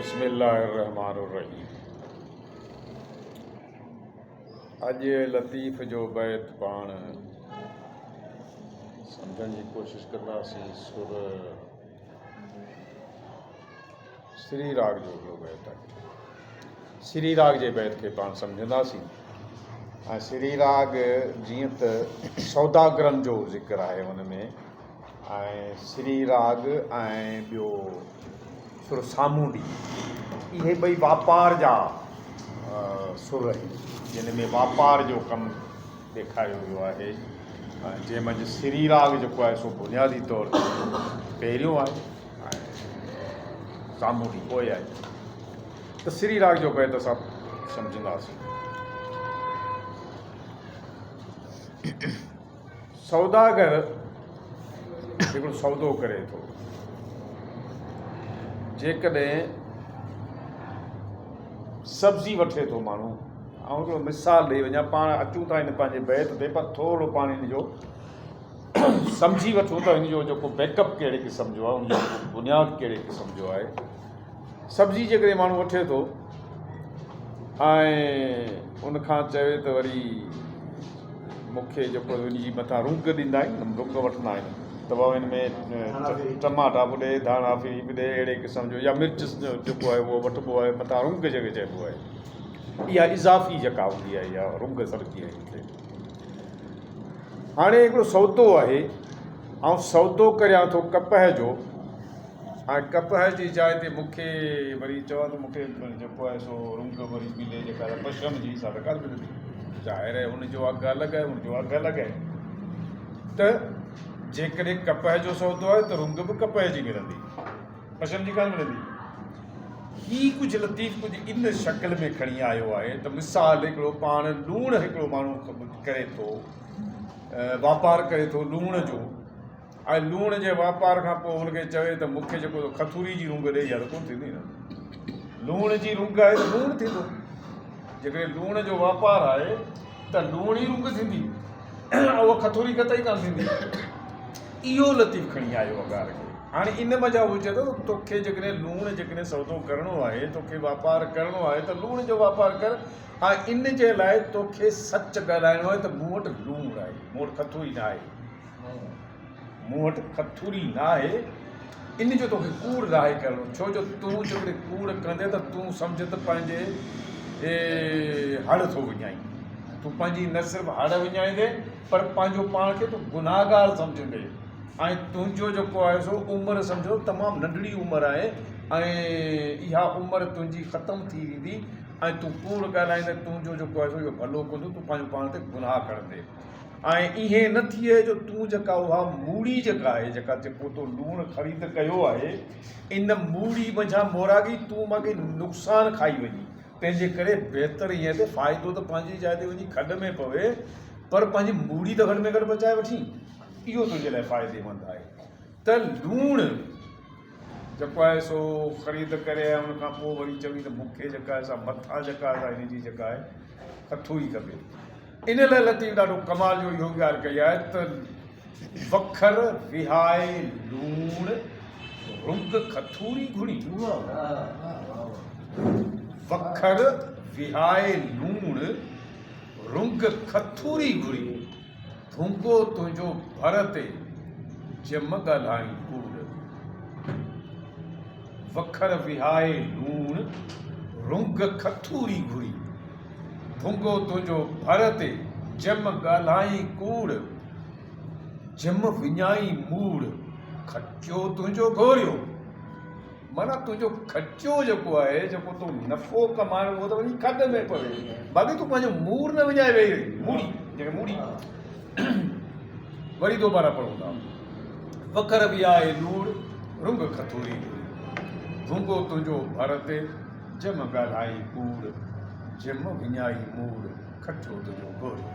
बिस्मिल्लाहिर्रहमानिर्रहीम। अज लतीफ़ जो बैत पाण सम्झण जी कोशिश कंदासीं। सुर श्री राग जो हिकिड़ो बैत आहे। श्री राग जे बैत खे पाण सम्झंदासीं। ऐं श्री राग जीअं त सौदागरनि जो ज़िक्र आहे हुन में, ऐं श्री राग ऐं ॿियो सुर सामूंडी, इहे ॿई वापार जा सुर आहिनि, जिन में वापार जो कमु ॾेखारियो वियो आहे। जंहिं मंझि श्री राग जेको आहे सो बुनियादी तौर ते पहिरियों आहे ऐं सामूंडी पोइ आहे। त श्री राग जो बैत असां सम्झंदासीं। सौदागर हिकिड़ो सौदो करे थो। जेकॾहिं सब्ज़ी वठे थो माण्हू, ऐं हिकिड़ो मिसाल ॾेई वञा, पाण अचूं था हिन पंहिंजे बैत ते, पर थोरो पाण हिन जो सम्झी वठूं त हिन जो जेको बैकअप कहिड़े क़िस्म जो आहे, उन जो बुनियादु कहिड़े क़िस्म जो आहे। सब्ज़ी जेकॾहिं माण्हू वठे थो ऐं उनखां चवे त वरी मूंखे जेको इन जी मथां रुंग ॾींदा आहिनि, रुंग वठंदा आहिनि, त पोइ हिन में टमाटा बि ॾे, धाणा फिरी बि ॾे, अहिड़े क़िस्म जो, या मिर्च जेको आहे उहो वठिबो आहे, मथां रुंग जंहिंखे चइबो आहे। इहा इज़ाफ़ी जेका हूंदी आहे, इहा रुंग सड़की आहे हिनखे। हाणे हिकिड़ो सौदो आहे, ऐं सौदो करियां थो कपह जो, ऐं कपह जी जाइ ते मूंखे वरी चवां त मूंखे जेको आहे सो रुंग वरी मिले, जेका पशम जी सां कान मिलंदी। ज़ाहिर आहे हुनजो अघु अलॻि आहे, हुनजो अघु अलॻि आहे। त जेकॾहिं कपह जो सौदो आहे त रुंग बि कपह जी मिलंदी, पशम जी कान मिलंदी। ही कुझु लतीफ़ कुझु इन शक्ल में खणी आयो आहे। त मिसाल हिकिड़ो पाण लूणु हिकिड़ो माण्हू करे थो, वापारु करे थो लूण जो, ऐं लूण जे वापार खां पोइ हुनखे चवे त मूंखे जेको खथूरी जी रुंग ॾे, या त कोन थींदी न। लूण जी रुंग आहे त लूणु थींदो। जेकॾहिं लूण जो वापारु आहे त लूण ई रुंग थींदी, उहा खथूरी कतई कान थींदी। इहो लतीफ़ खणी आयो आहे ॻाल्हि खे। हाणे इन मज़ा उहो चए थो तोखे जेकॾहिं लूण जेकॾहिं सौदो करिणो आहे, तोखे वापारु करिणो आहे, त लूण जो वापारु कर। ऐं इन जे लाइ तोखे सच ॻाल्हाइणो आहे त मूं वटि लूणु आहे, मूं वटि खथूरी न आहे, मूं वटि खथूरी न आहे। इन जो तोखे कूड़ राहे करिणो। छो जो तूं जेकॾहिं कूड़ कंदे त तूं सम्झ त पंहिंजे हड़ थो विञाई। तूं पंहिंजी न सिर्फ़ु हड़ विञाईंदे, पर पंहिंजो पाण खे तूं गुनाहगार सम्झंदे। ऐं तुंहिंजो जेको आहे सो उमिरि सम्झो तमामु नंढड़ी उमिरि आहे, ऐं इहा उमिरि तुंहिंजी ख़तमु थी वेंदी, ऐं तूं कूड़ ॻाल्हाईंदे, तुंहिंजो जेको आहे सो इहो भलो कंदो, तूं पंहिंजो पाण ते गुनाह कंदे। ऐं इहे न थिए जो तूं जेका उहा मूड़ी जेका आहे, जेका जेको तो लूणु ख़रीद कयो आहे, इन मूड़ी मंझां मोरागी तूं मूंखे नुक़सानु खाई वञी। तंहिंजे करे बहितरु ईअं ते फ़ाइदो त पंहिंजी जाइ ते वञी खॾ में पवे, पर पंहिंजी मूड़ी त घटि में घटि बचाए वठी। इहो तुंहिंजे लाइ फ़ाइदेमंद आहे। त लूणु जेको आहे सो ख़रीद करे, ऐं उनखां पोइ वरी चवी त मूंखे जेका आहे सा मथां जेका आहे हिन जी जेका आहे खथूरी खपे। इन लाइ लतीफ़ ॾाढो कमाल जो इहो ॻाल्हि कई आहे त वखर विहाए लूणु रुंग खथूरी घुड़ी। वखर विहाए लूणु रुंग खथूरी घुड़ी, भुंगो तुंहिंजो भर ते जम ॻाल्हाई कूड़। वखर विहाए लूणु रुंग खथूरी घुड़ी, भुंगो तुंहिंजो भर ते जम ॻाल्हाई कूड़। जम विञाई मूड़, खचो तुंहिंजो घोरियो। माना तुंहिंजो खचो जेको आहे, जेको तूं नफ़ो कमाइणो, उहो त वञी खॾ में पवे, बाक़ी तूं पंहिंजो मूड़ न विञाए वेही रही। मूड़ी जेके मूड़ी वरी दोबारा पढ़ूं था। वखर विहाए लूणु रुंग खथूरी घुड़ी, भुंगो तुंहिंजो भर ते जम ॻाल्हाई कूड़। जम विञाई मूड़, खचो तुंहिंजो घोरियो।